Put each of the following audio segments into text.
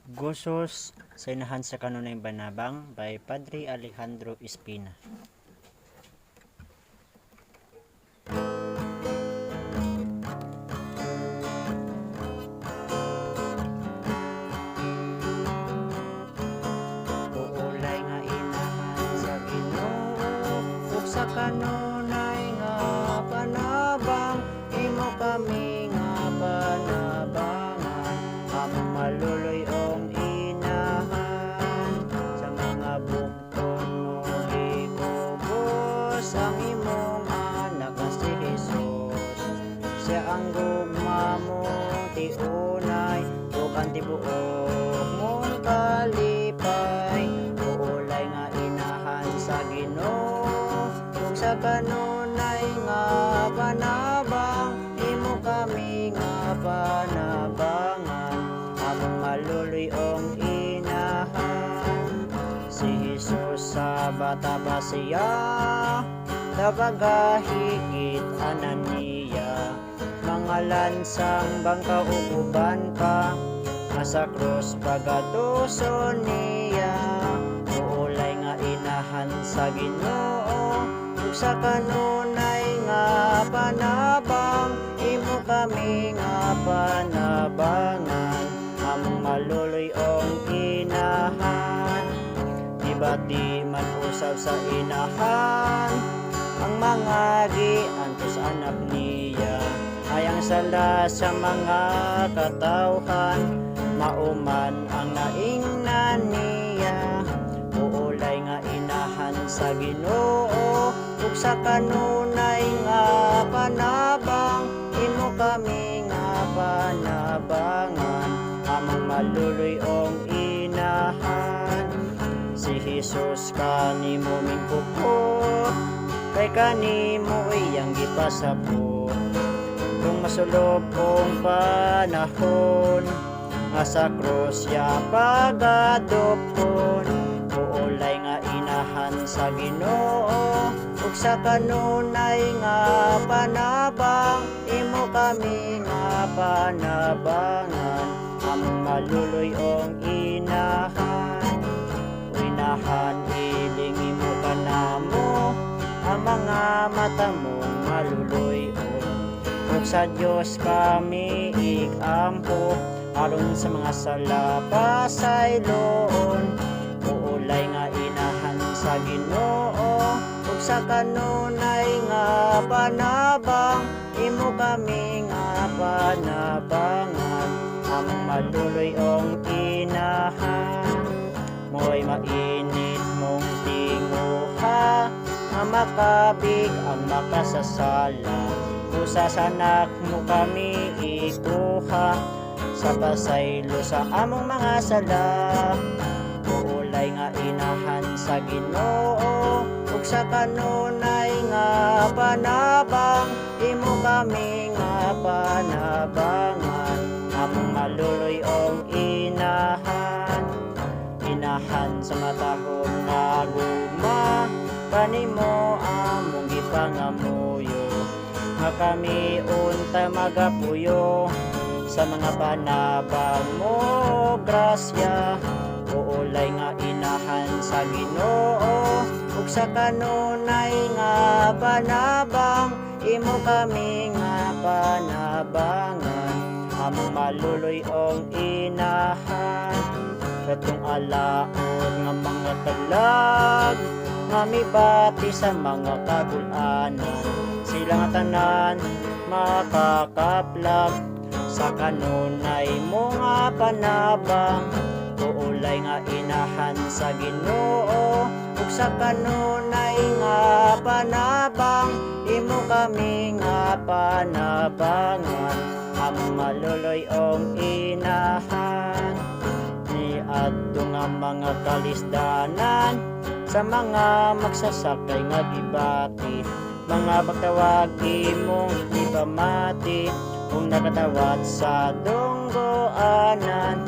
Gozos sa inahan sa Kanunay Banabang by Padre Alejandro Espina. Uulay nga inahan sa Ginoo, ug sa kanunay nga panabang, imo kami nga panabangan, among maluluyong inahan. Sa mga bugton mo ikubos ang imong anak nga si Jesus. Siya ang gugma mong tiunay, ug ang tibuok mong kalipay. Uulay nga inahan sa Ginoo, ug sa kanunay nga panabang, imo kami nga panabangan, among maluluyong inahan. Si Jesus sa bata ba siya, nabagahigit Anania, mga lansang bangka uban pa, sa krus pagatuson niya. Uulay nga inahan sa Ginoo, ug sa kanunay nga panabang, imo kami nga panabangan, among maluluyong inahan. Di man usab sa inahan ang mga giantos anak niya, ayang sala sa mga katawhan, mauman ang naingnan niya. Uulay nga inahan sa Ginoo, ug sa kanunay nga panabang, imo kami nga panabangan, among maluluyong inahan. Si Jesus kanimo mingkupot, kay kanimo iyang gipasabot, kung masulog kong panahon, nga sa krus ya pagadupon. Uulay nga inahan sa Ginoo, ug sa kanunay nga panabang, imo kami nga panabangan, among maluluyong inahan. Inahan ilingi mo kanamo, ang mga mata mong maluluyon, ug sa Dios kami ikampo, aron sa mga sala pasayloon. Uulay nga inahan sa Ginoo, ug sa kanunay nga panabang, imo kami nga panabangan, among maluluyong inahan. Mo'y mainit mong tinguha, nga makabig ang makasasala, usa sa anak mo kami ikuha, sa pasaylo sa among mga sala. Uulay nga inahan sa Ginoo, ug sa kanunay nga panabang, imo kami nga panabangan, among maluluyong inahan. Inahan sa matahong nga gugma, kanimo among gipangamuyo, nga kami unta magapuyo, sa mga panabang mo grasya. Uulay nga inahan sa Ginoo, ug sa kanunay nga panabang, imo kami nga panabangan, among maluluyong inahan. Katong alaon nga mga kalag, nga mibati sa mga kagulanan, sila nga tanan makakaplag, sa kanunay mo nga panabang. Uulay nga inahan sa Ginoo, ug sa kanunay nga panabang, imo kami nga panabangan, among maluluyong inahan. Niadto nga mga kalisdanan, sa mga magsasakay nga gibati, mga bagtawag imong ibamati, kung nakatawat sa dunggoanan.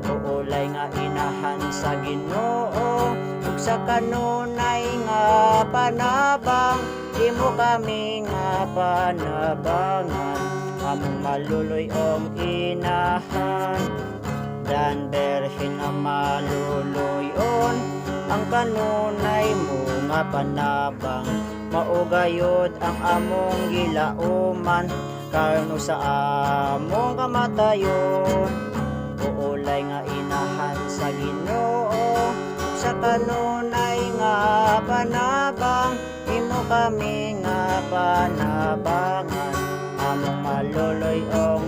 Uulay nga inahan sa Ginoo, ug sa kanunay nga panabang, imo kami nga panabangan, among maluluyong inahan. Dan Berhe kinamaluluyon ang kanunay mo nga panabang maugayod ang among gilauman karno sa among kamatayon uulay nga inahan sa Ginoo sa kanunay nga panabang imo kami nga panabangan among maluloy ong